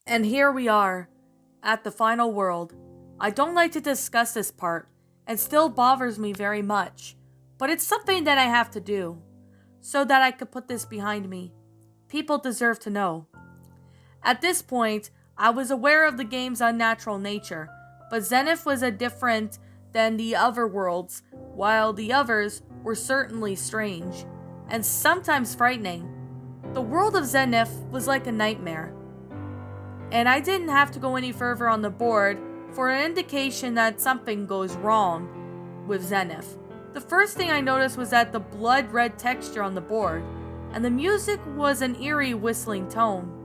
And here we are, at the final world. I don't like to discuss this part, and still bothers me very much, but it's something that I have to do, so that I could put this behind me. People deserve to know. At this point, I was aware of the game's unnatural nature, but Zenith was a different than the other worlds, while the others were certainly strange, and sometimes frightening. The world of Zenith was like a nightmare, and I didn't have to go any further on the board for an indication that something goes wrong with Zenith. The first thing I noticed was that the blood red texture on the board, and the music was an eerie whistling tone.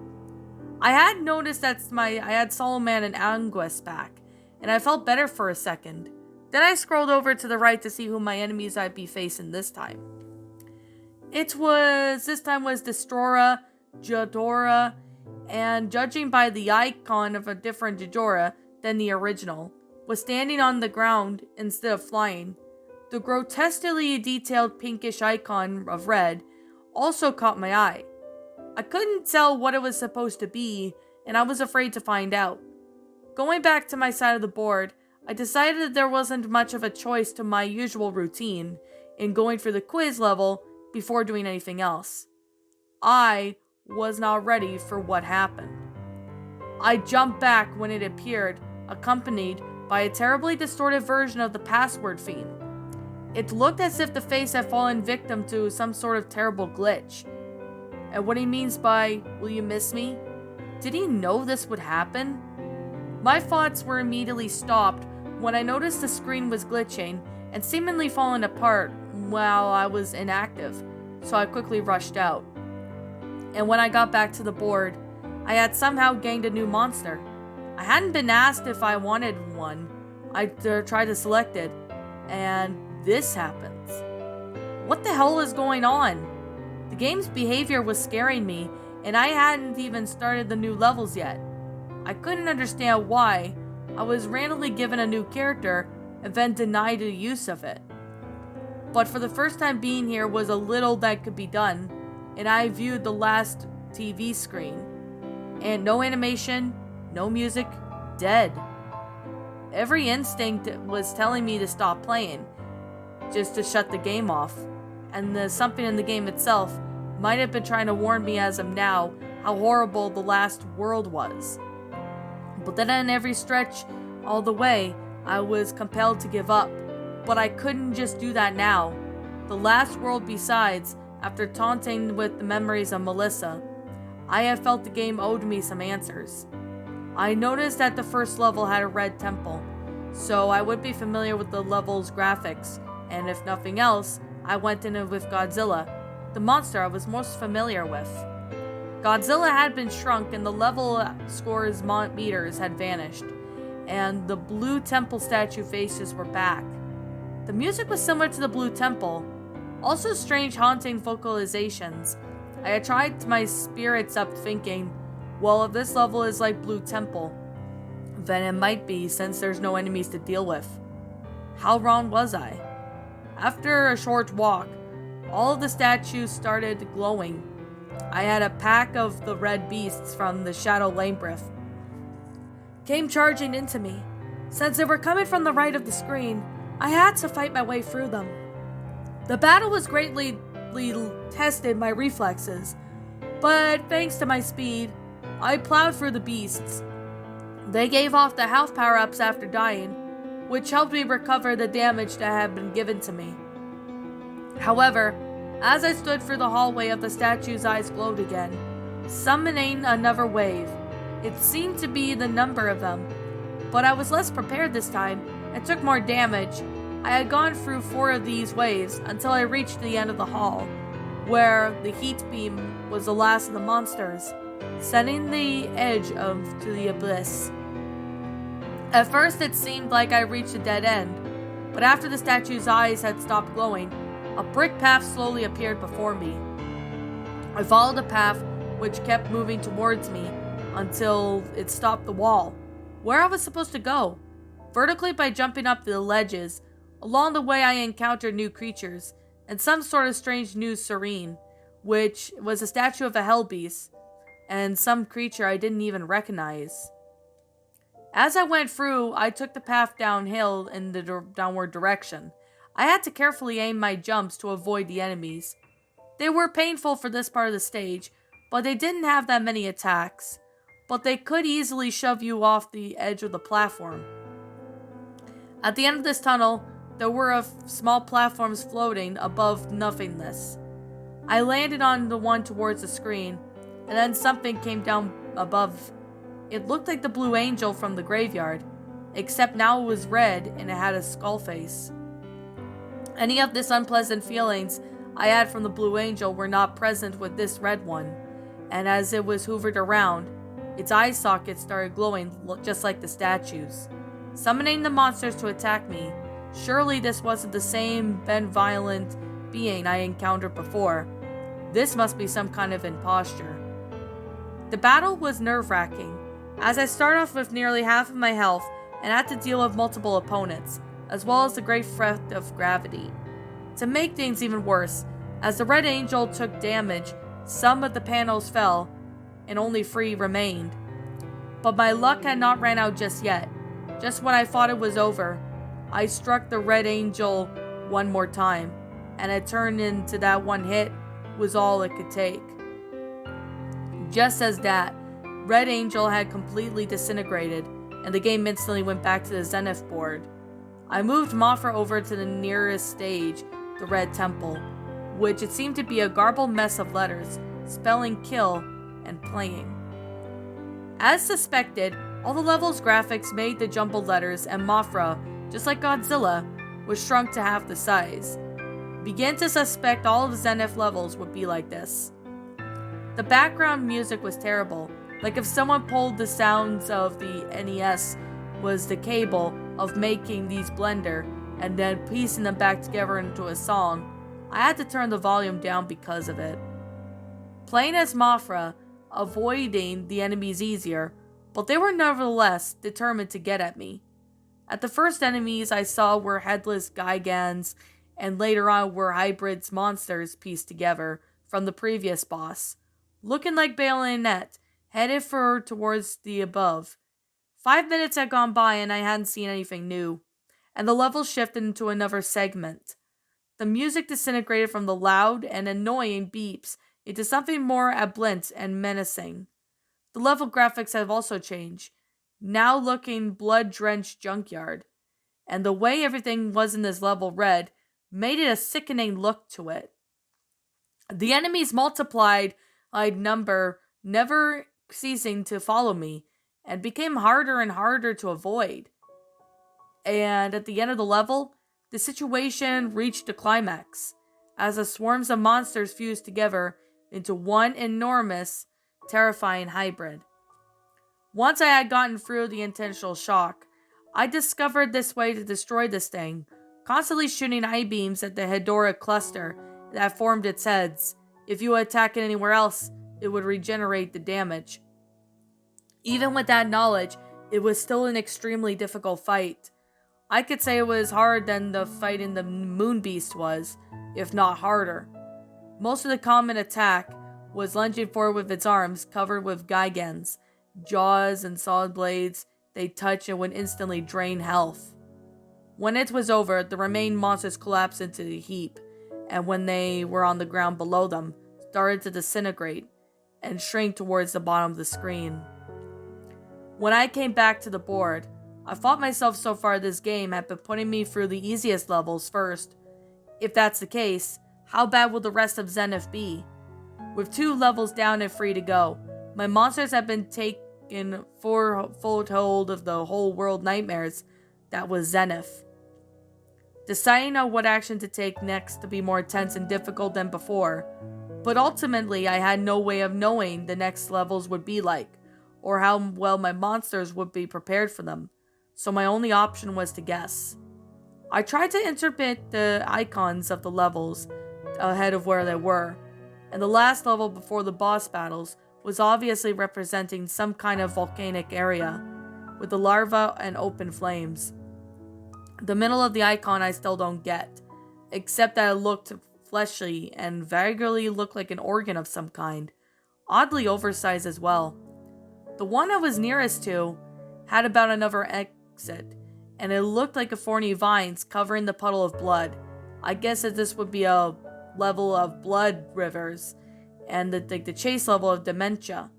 I had noticed that I had Solomon and Anguis back, and I felt better for a second. Then I scrolled over to the right to see who my enemies I'd be facing this time. This time was Destora, Jadora, and judging by the icon of a different Jadora than the original, was standing on the ground instead of flying. The grotesquely detailed pinkish icon of red also caught my eye. I couldn't tell what it was supposed to be, and I was afraid to find out. Going back to my side of the board, I decided that there wasn't much of a choice to my usual routine in going for the quiz level before doing anything else. I was not ready for what happened. I jumped back when it appeared, accompanied by a terribly distorted version of the password theme. It looked as if the face had fallen victim to some sort of terrible glitch. And what he means by, "Will you miss me?" Did he know this would happen? My thoughts were immediately stopped when I noticed the screen was glitching and seemingly falling apart while I was inactive, so I quickly rushed out. And when I got back to the board, I had somehow gained a new monster. I hadn't been asked if I wanted one. I tried to select it, and this happens. What the hell is going on? The game's behavior was scaring me, and I hadn't even started the new levels yet. I couldn't understand why I was randomly given a new character and then denied the use of it. But for the first time being here was a little that could be done, and I viewed the last TV screen. And no animation, no music, dead. Every instinct was telling me to stop playing, just to shut the game off. And something in the game itself might have been trying to warn me as of now how horrible the last world was. But then in every stretch, all the way, I was compelled to give up. But I couldn't just do that now. The last world besides, after taunting with the memories of Melissa, I have felt the game owed me some answers. I noticed that the first level had a red temple, so I would be familiar with the level's graphics, and if nothing else, I went in it with Godzilla, the monster I was most familiar with. Godzilla had been shrunk and the level scores meters had vanished, and the blue temple statue faces were back. The music was similar to the blue temple, also strange haunting vocalizations. I had tried my spirits up thinking, well, if this level is like Blue Temple, then it might be since there's no enemies to deal with. How wrong was I? After a short walk, all of the statues started glowing. I had a pack of the red beasts from the Shadow Labyrinth came charging into me. Since they were coming from the right of the screen, I had to fight my way through them. The battle was greatly tested my reflexes, but thanks to my speed, I plowed through the beasts. They gave off the health power-ups after dying, which helped me recover the damage that had been given to me. However, as I stood through the hallway of the statue's eyes glowed again, summoning another wave. It seemed to be the number of them, but I was less prepared this time and took more damage. I had gone through 4 of these waves until I reached the end of the hall, where the heat beam was the last of the monsters, sending the edge to the abyss. At first it seemed like I reached a dead end, but after the statue's eyes had stopped glowing, a brick path slowly appeared before me. I followed the path, which kept moving towards me, until it stopped the wall. Where I was supposed to go? Vertically by jumping up the ledges. Along the way I encountered new creatures, and some sort of strange new serene, which was a statue of a hell beast, and some creature I didn't even recognize. As I went through, I took the path downhill in the downward direction. I had to carefully aim my jumps to avoid the enemies. They were painful for this part of the stage, but they didn't have that many attacks. But they could easily shove you off the edge of the platform. At the end of this tunnel, there were small platforms floating above nothingness. I landed on the one towards the screen, and then something came down above. It looked like the Blue Angel from the graveyard, except now it was red and it had a skull face. Any of this unpleasant feelings I had from the Blue Angel were not present with this red one, and as it was hoovered around, its eye sockets started glowing just like the statues, summoning the monsters to attack me. Surely this wasn't the same benevolent being I encountered before. This must be some kind of imposture. The battle was nerve-wracking, as I started off with nearly half of my health and had to deal with multiple opponents, as well as the great threat of gravity. To make things even worse, as the Red Angel took damage, some of the panels fell, and only 3 remained. But my luck had not ran out just yet. Just when I thought it was over, I struck the Red Angel one more time, and it turned into that one hit was all it could take. Just as that, Red Angel had completely disintegrated, and the game instantly went back to the Zenith board. I moved Mothra over to the nearest stage, the Red Temple, which it seemed to be a garbled mess of letters, spelling kill and playing. As suspected, all the levels' graphics made the jumbled letters, and Mothra, just like Godzilla, was shrunk to half the size. Began to suspect all of Zenith levels would be like this. The background music was terrible, like if someone pulled the sounds of the NES was the cable of making these blender and then piecing them back together into a song. I had to turn the volume down because of it. Playing as Mothra, avoiding the enemies easier, but they were nevertheless determined to get at me. At the first enemies I saw were headless Gigans, and later on were hybrids monsters pieced together from the previous boss, looking like Bayonet, headed towards the above. 5 minutes had gone by and I hadn't seen anything new, and the level shifted into another segment. The music disintegrated from the loud and annoying beeps into something more absent and menacing. The level graphics have also changed, now looking blood-drenched junkyard, and the way everything was in this level read made it a sickening look to it. The enemies multiplied by number, never ceasing to follow me, and became harder and harder to avoid. And at the end of the level, the situation reached a climax, as the swarms of monsters fused together into one enormous, terrifying hybrid. Once I had gotten through the intentional shock, I discovered this way to destroy this thing, constantly shooting eye beams at the Hedorah cluster that formed its heads. If you attack it anywhere else, it would regenerate the damage. Even with that knowledge, it was still an extremely difficult fight. I could say it was harder than the fight in the Moon Beast was, if not harder. Most of the common attack was lunging forward with its arms covered with Gigans, jaws and solid blades. They touch and would instantly drain health. When it was over, the remaining monsters collapsed into a heap, and when they were on the ground below them, started to disintegrate and shrink towards the bottom of the screen. When I came back to the board, I thought myself so far this game had been putting me through the easiest levels first. If that's the case, how bad will the rest of Zenith be? With 2 levels down and 3 to go, my monsters have been taken full hold of the whole world nightmares that was Zenith. Deciding on what action to take next to be more tense and difficult than before, but ultimately I had no way of knowing the next levels would be like, or how well my monsters would be prepared for them, so my only option was to guess. I tried to interpret the icons of the levels ahead of where they were, and the last level before the boss battles was obviously representing some kind of volcanic area, with the larva and open flames. The middle of the icon I still don't get, except that it looked fleshy and vaguely looked like an organ of some kind, oddly oversized as well. The one I was nearest to had about another exit, and it looked like a thorny vines covering the puddle of blood. I guess that this would be a level of blood rivers, and the chase level of dementia.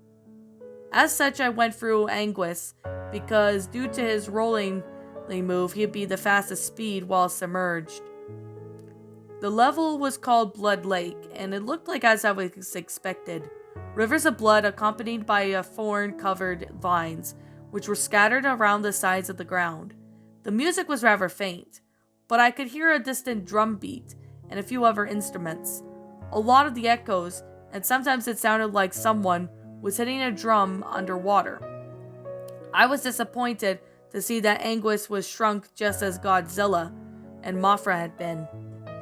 As such, I went through Anguis, because due to his rolling move, he'd be the fastest speed while submerged. The level was called Blood Lake, and it looked like as I was expected. Rivers of blood accompanied by thorn-covered vines, which were scattered around the sides of the ground. The music was rather faint, but I could hear a distant drum beat and a few other instruments. A lot of the echoes, and sometimes it sounded like someone was hitting a drum underwater. I was disappointed to see that Anguis was shrunk just as Godzilla and Mothra had been.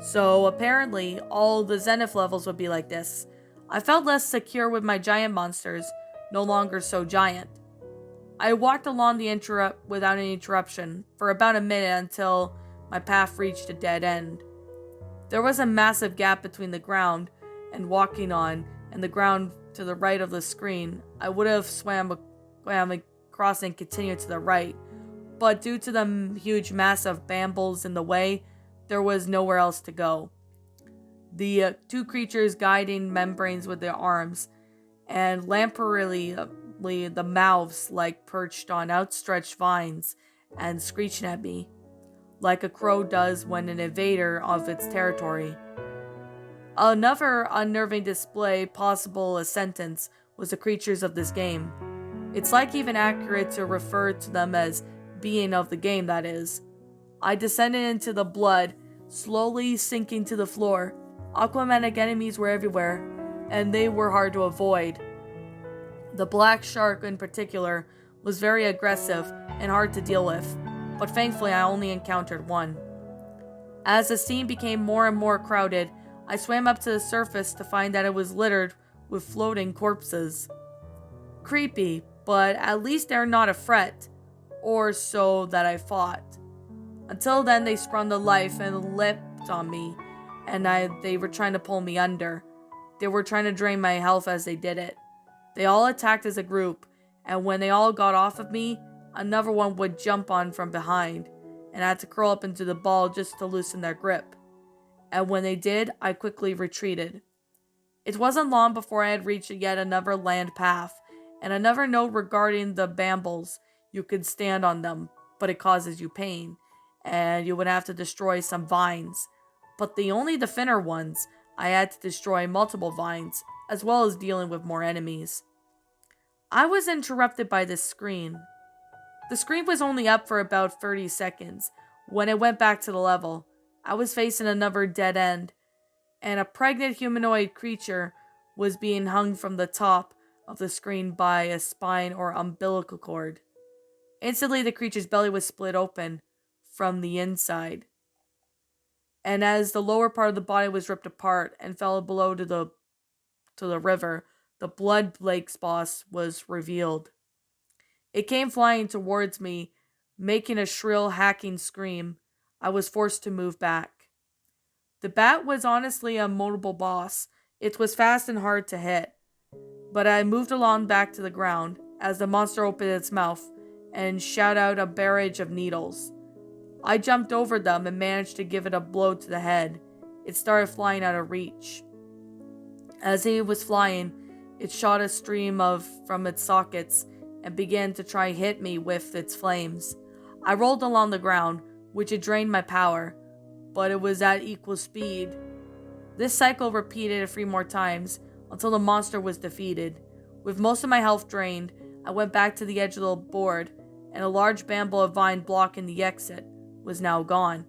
So apparently, all the Zenith levels would be like this. I felt less secure with my giant monsters, no longer so giant. I walked along the without any interruption for about a minute until my path reached a dead end. There was a massive gap between the ground and walking on and the ground to the right of the screen. I would have swam across and continued to the right, but due to the huge mass of bamboos in the way, there was nowhere else to go. The two creatures guiding membranes with their arms, and lamprily the mouths like perched on outstretched vines and screeching at me, like a crow does when an invader of its territory. Another unnerving display, possible a sentence, was the creatures of this game. It's like even accurate to refer to them as being of the game, that is. I descended into the blood, slowly sinking to the floor. Aquamantic enemies were everywhere, and they were hard to avoid. The black shark in particular was very aggressive and hard to deal with, but thankfully I only encountered one. As the scene became more and more crowded, I swam up to the surface to find that it was littered with floating corpses. Creepy, but at least they're not a threat, or so that I thought. Until then, they sprung to life and leapt on me, and they were trying to pull me under. They were trying to drain my health as they did it. They all attacked as a group, and when they all got off of me, another one would jump on from behind, and I had to curl up into the ball just to loosen their grip. And when they did, I quickly retreated. It wasn't long before I had reached yet another land path, and another note regarding the bamboos. You could stand on them, but it causes you pain, and you would have to destroy some vines. But only the thinner ones, I had to destroy multiple vines, as well as dealing with more enemies. I was interrupted by this screen. The screen was only up for about 30 seconds. When it went back to the level, I was facing another dead end, and a pregnant humanoid creature was being hung from the top of the screen by a spine or umbilical cord. Instantly, the creature's belly was split open from the inside, and as the lower part of the body was ripped apart and fell below to the river, the Blood Lake's boss was revealed. It came flying towards me, making a shrill hacking scream. I was forced to move back. The bat was honestly a multiple boss. It was fast and hard to hit, but I moved along back to the ground as the monster opened its mouth and shot out a barrage of needles. I jumped over them and managed to give it a blow to the head. It started flying out of reach. As it was flying, it shot a stream from its sockets and began to try hit me with its flames. I rolled along the ground, which had drained my power, but it was at equal speed. This cycle repeated a few more times until the monster was defeated. With most of my health drained, I went back to the edge of the board, and a large bamboo of vine blocking the exit was now gone.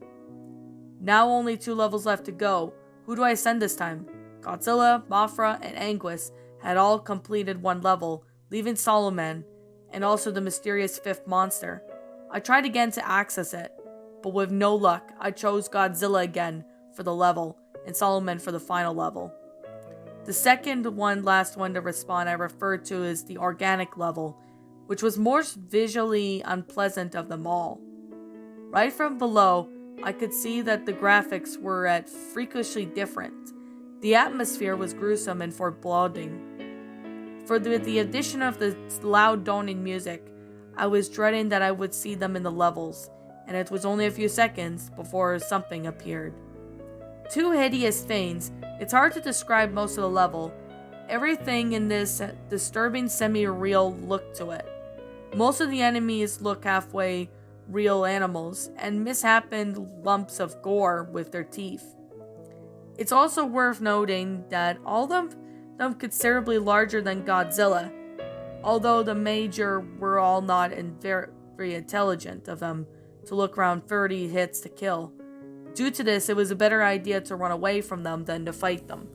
Now only 2 levels left to go. Who do I send this time? Godzilla, Mothra, and Anguis had all completed 1 level, leaving Solomon, and also the mysterious 5th monster. I tried again to access it, but with no luck, I chose Godzilla again for the level, and Solomon for the final level. The last one to respawn I referred to as the organic level, which was most visually unpleasant of them all. Right from below, I could see that the graphics were at freakishly different. The atmosphere was gruesome and foreboding. With the addition of the loud droning music, I was dreading that I would see them in the levels, and it was only a few seconds before something appeared. Two hideous things. It's hard to describe most of the level. Everything in this disturbing semi-real look to it. Most of the enemies look halfway real animals, and mishappened lumps of gore with their teeth. It's also worth noting that all of them considerably larger than Godzilla, although the major were all not very intelligent of them to look around 30 hits to kill. Due to this, it was a better idea to run away from them than to fight them,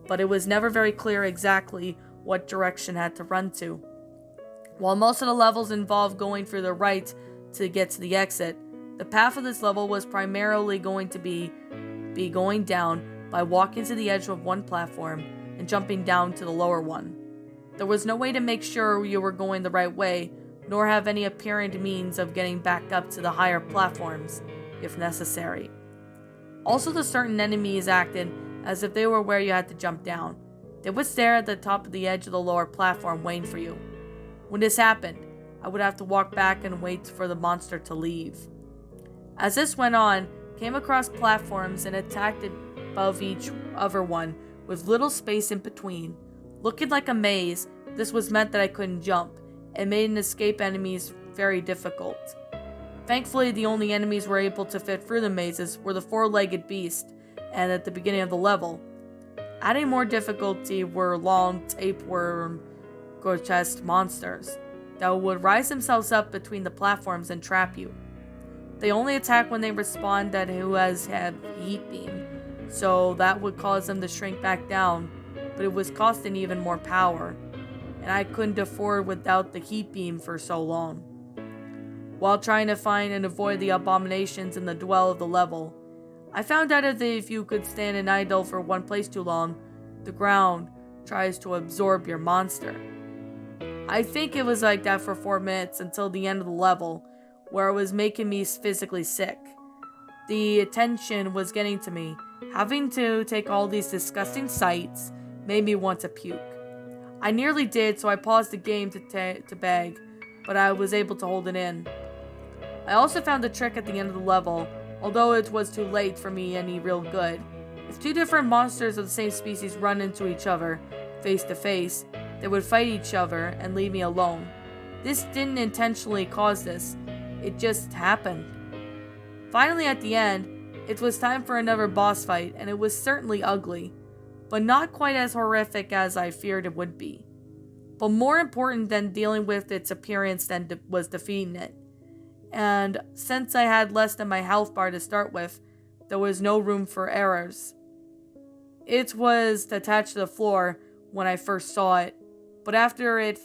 but it was never very clear exactly what direction had to run to. While most of the levels involved going through the right to get to the exit, the path of this level was primarily going to be going down by walking to the edge of one platform and jumping down to the lower one. There was no way to make sure you were going the right way, nor have any apparent means of getting back up to the higher platforms, if necessary. Also, the certain enemies acted as if they were where you had to jump down. They would stare at the top of the edge of the lower platform waiting for you. When this happened, I would have to walk back and wait for the monster to leave. As this went on, came across platforms and attacked above each other one, with little space in between. Looking like a maze, this was meant that I couldn't jump, and made an escape enemies very difficult. Thankfully, the only enemies were able to fit through the mazes were the four-legged beast, and at the beginning of the level. Adding more difficulty were long tapeworm grotesque monsters that would rise themselves up between the platforms and trap you. They only attack when they respond that who has had heat beam, so that would cause them to shrink back down, but it was costing even more power, and I couldn't afford without the heat beam for so long. While trying to find and avoid the abominations in the dwell of the level, I found out that if you could stand and idle for one place too long, the ground tries to absorb your monster. I think it was like that for 4 minutes until the end of the level, where it was making me physically sick. The attention was getting to me. Having to take all these disgusting sights made me want to puke. I nearly did, so I paused the game to beg, but I was able to hold it in. I also found a trick at the end of the level, although it was too late for me any real good. If two different monsters of the same species run into each other, face to face, they would fight each other and leave me alone. This didn't intentionally cause this, it just happened. Finally, at the end, it was time for another boss fight, and it was certainly ugly, but not quite as horrific as I feared it would be. But more important than dealing with its appearance was defeating it. And since I had less than my health bar to start with, there was no room for errors. It was attached to the floor when I first saw it, but after it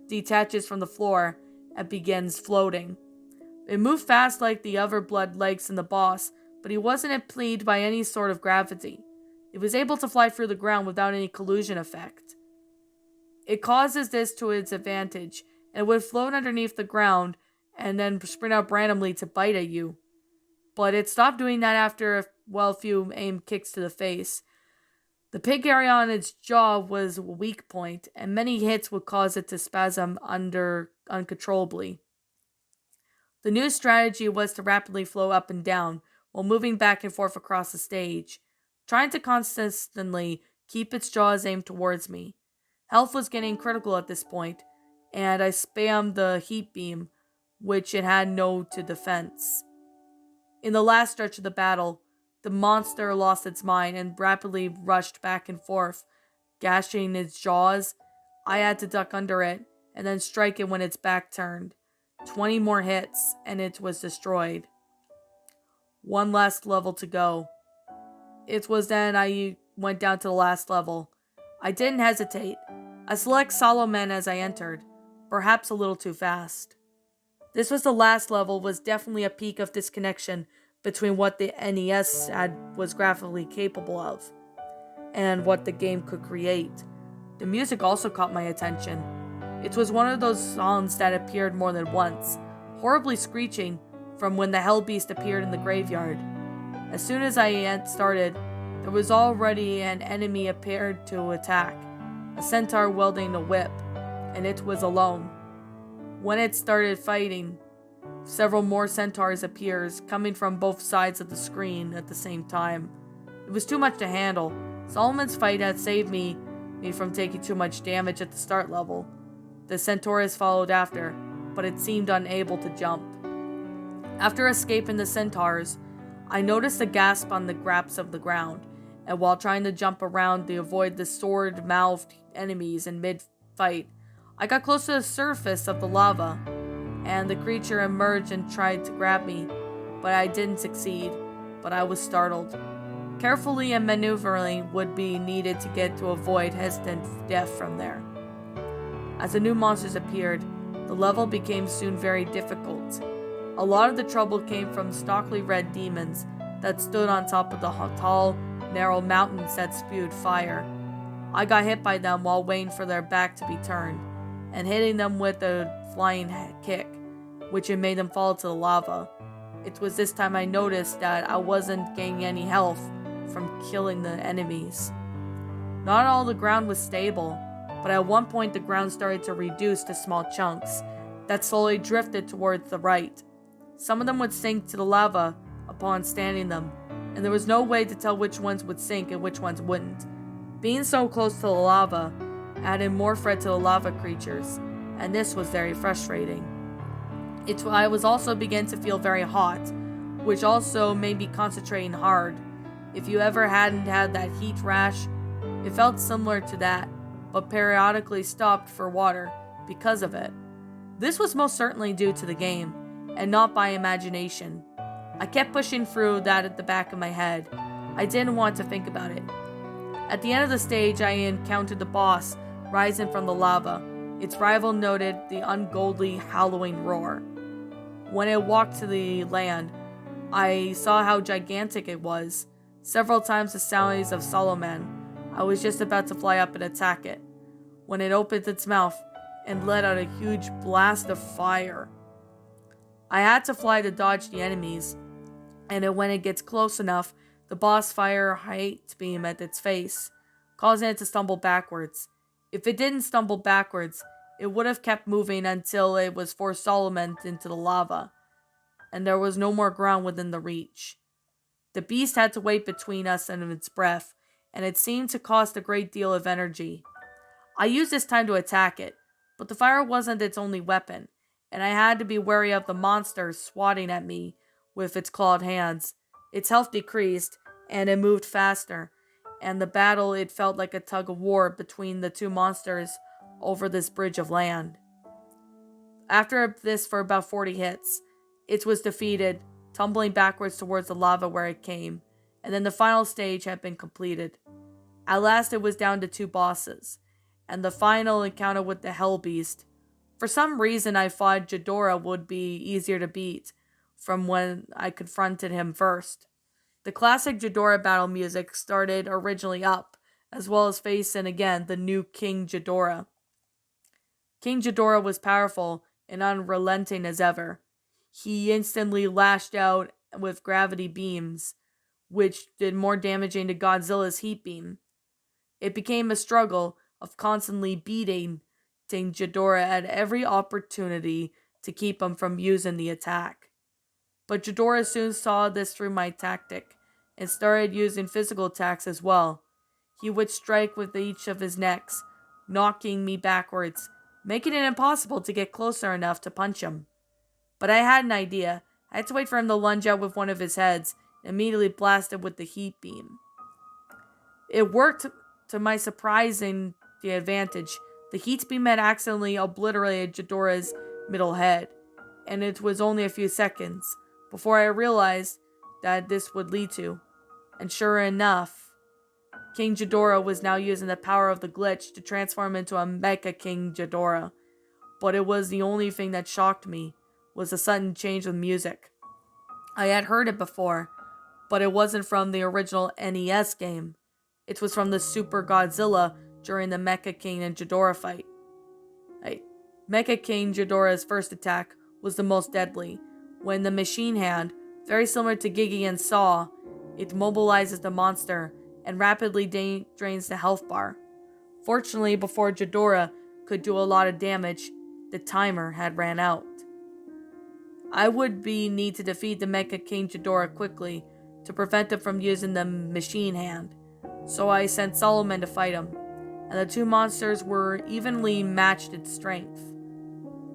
detaches from the floor, it begins floating. It moved fast like the other blood legs in the boss, but he wasn't impeded by any sort of gravity. It was able to fly through the ground without any collision effect. It causes this to its advantage, and it would float underneath the ground and then sprint up randomly to bite at you. But it stopped doing that after a few aimed kicks to the face. The pig area on its jaw was a weak point, and many hits would cause it to spasm uncontrollably. The new strategy was to rapidly flow up and down, while moving back and forth across the stage, trying to consistently keep its jaws aimed towards me. Health was getting critical at this point, and I spammed the heat beam, which it had no to defense. In the last stretch of the battle, the monster lost its mind and rapidly rushed back and forth, gashing its jaws. I had to duck under it, and then strike it when its back turned. 20 more hits, and it was destroyed. One last level to go. It was then I went down to the last level. I didn't hesitate. I select Solomon as I entered, perhaps a little too fast. This was the last level, was definitely a peak of disconnection between what the NES was graphically capable of. and what the game could create. The music also caught my attention. It was one of those songs that appeared more than once, horribly screeching from when the Hell Beast appeared in the graveyard. As soon as I had started, there was already an enemy appeared to attack, a centaur wielding a whip, and it was alone. When it started fighting, several more centaurs appeared, coming from both sides of the screen at the same time. It was too much to handle. Solomon's fight had saved me from taking too much damage at the start level. The centaurs followed after, but it seemed unable to jump. After escaping the centaurs, I noticed a gasp on the gaps of the ground, and while trying to jump around to avoid the sword-mouthed enemies in mid-fight, I got close to the surface of the lava, and the creature emerged and tried to grab me, but I didn't succeed, but I was startled. Carefully and maneuvering would be needed to avoid instant death from there. As the new monsters appeared, the level became soon very difficult. A lot of the trouble came from stockily red demons that stood on top of the tall, narrow mountains that spewed fire. I got hit by them while waiting for their back to be turned, and hitting them with a flying kick, which had made them fall to the lava. It was this time I noticed that I wasn't gaining any health from killing the enemies. Not all the ground was stable, but at one point the ground started to reduce to small chunks that slowly drifted towards the right. Some of them would sink to the lava upon standing them, and there was no way to tell which ones would sink and which ones wouldn't. Being so close to the lava added more threat to the lava creatures, and this was very frustrating. I was also beginning to feel very hot, which also made me concentrating hard. If you ever hadn't had that heat rash, it felt similar to that, but periodically stopped for water because of it. This was most certainly due to the game, and not by imagination. I kept pushing through that at the back of my head. I didn't want to think about it. At the end of the stage, I encountered the boss rising from the lava. Its rival noted the ungodly howling roar. When it walked to the land, I saw how gigantic it was. Several times the size of Solomon. I was just about to fly up and attack it, when it opened its mouth and let out a huge blast of fire. I had to fly to dodge the enemies, and when it gets close enough, the boss fired a height beam at its face, causing it to stumble backwards. If it didn't stumble backwards, it would have kept moving until it was forced Solomon into the lava, and there was no more ground within the reach. The beast had to wait between us and its breath, and it seemed to cost a great deal of energy. I used this time to attack it, but the fire wasn't its only weapon, and I had to be wary of the monster swatting at me with its clawed hands. Its health decreased, and it moved faster, and the battle it felt like a tug of war between the two monsters over this bridge of land. After this for about 40 hits, it was defeated, tumbling backwards towards the lava where it came, and then the final stage had been completed. At last it was down to 2 bosses, and the final encounter with the Hell Beast. For some reason I thought Ghidorah would be easier to beat from when I confronted him first. The classic Ghidorah battle music started originally up, as well as facing again the new King Ghidorah. King Ghidorah was powerful and unrelenting as ever. He instantly lashed out with gravity beams, which did more damaging to Godzilla's heat beam. It became a struggle of constantly beating Ghidorah at every opportunity to keep him from using the attack. But Ghidorah soon saw this through my tactic and started using physical attacks as well. He would strike with each of his necks, knocking me backwards, making it impossible to get closer enough to punch him. But I had an idea. I had to wait for him to lunge out with one of his heads and immediately blast it with the heat beam. It worked to my surprising advantage. The heat beam had accidentally obliterated Ghidorah's middle head, and it was only a few seconds before I realized that this would lead to. And sure enough, King Ghidorah was now using the power of the glitch to transform into a Mecha King Ghidorah. But it was the only thing that shocked me, was the sudden change with music. I had heard it before, but it wasn't from the original NES game. It was from the Super Godzilla during the Mecha King and Ghidorah fight. Mecha King Ghidorah's first attack was the most deadly. When the machine hand, very similar to Gigi and Saw, it mobilizes the monster and rapidly drains the health bar. Fortunately, before Ghidorah could do a lot of damage, the timer had ran out. I would need to defeat the Mecha King Ghidorah quickly to prevent him from using the machine hand, so I sent Solomon to fight him, and the two monsters were evenly matched in strength.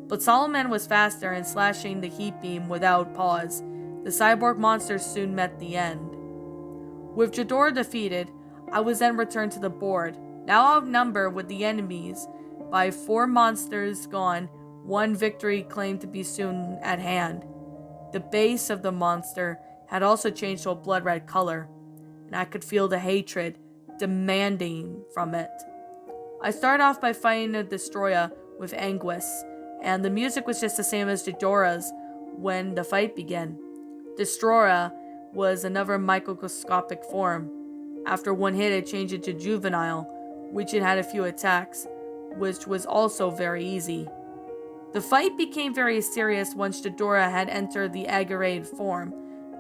But Solomon was faster in slashing the heat beam without pause. The cyborg monsters soon met the end. With Ghidorah defeated, I was then returned to the board, now outnumbered with the enemies by 4 monsters gone, 1 victory claimed to be soon at hand. The base of the monster had also changed to a blood red color, and I could feel the hatred demanding from it. I started off by fighting a Destroyer with Anguis, and the music was just the same as Ghidorah's when the fight began. Destroyer was another microscopic form. After 1 hit, it changed into Juvenile, which it had a few attacks, which was also very easy. The fight became very serious once Ghidorah had entered the aggravated form,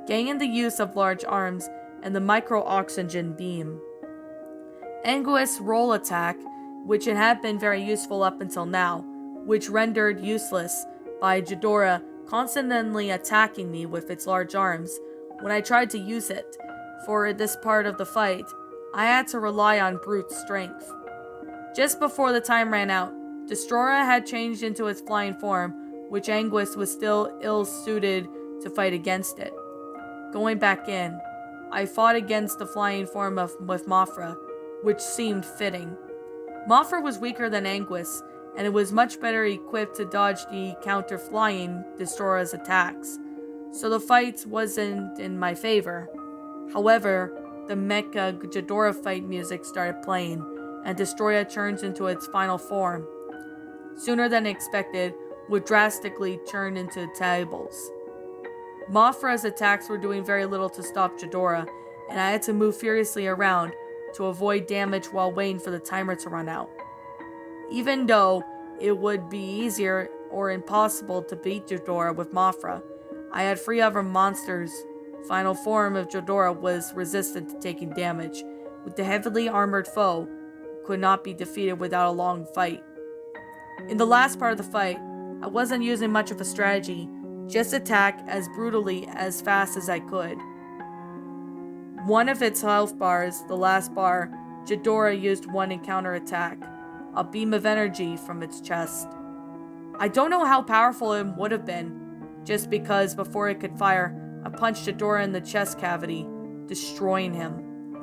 gaining the use of large arms and the micro-oxygen beam. Anguis' roll attack, which it had been very useful up until now, which rendered useless by Ghidorah constantly attacking me with its large arms. When I tried to use it for this part of the fight, I had to rely on brute strength. Just before the time ran out, Destroyer had changed into its flying form, which Anguis was still ill-suited to fight against it. Going back in, I fought against the flying form with Mothra, which seemed fitting. Mothra was weaker than Anguis, and it was much better equipped to dodge the counter-flying Destroyer's attacks, so the fight wasn't in my favor. However, the Mecha Ghidorah fight music started playing, and Destroyer turns into its final form. Sooner than expected, would drastically turn into tables. Mothra's attacks were doing very little to stop Ghidorah, and I had to move furiously around to avoid damage while waiting for the timer to run out. Even though it would be easier or impossible to beat Ghidorah with Mothra, I had 3 other monsters. Final form of Ghidorah was resistant to taking damage, with the heavily armored foe could not be defeated without a long fight. In the last part of the fight, I wasn't using much of a strategy, just attack as brutally as fast as I could. One of its health bars, the last bar, Ghidorah used 1 in counterattack, a beam of energy from its chest. I don't know how powerful it would have been, just because before it could fire, I punched Ghidorah in the chest cavity, destroying him.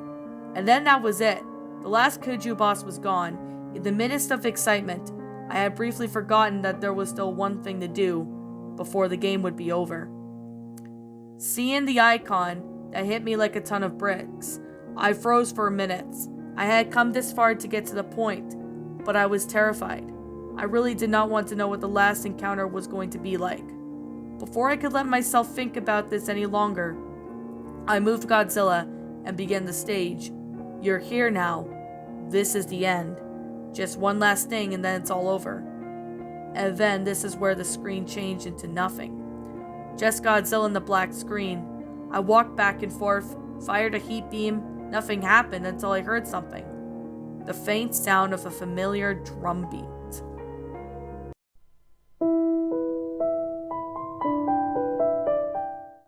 And then that was it. The last Kuju boss was gone. In the midst of excitement, I had briefly forgotten that there was still one thing to do before the game would be over. Seeing the icon that hit me like a ton of bricks, I froze for minutes. I had come this far to get to the point, but I was terrified. I really did not want to know what the last encounter was going to be like. Before I could let myself think about this any longer, I moved Godzilla and began the stage. You're here now. This is the end. Just one last thing and then it's all over. And then this is where the screen changed into nothing. Just Godzilla in the black screen. I walked back and forth, fired a heat beam. Nothing happened until I heard something. The faint sound of a familiar drum beat.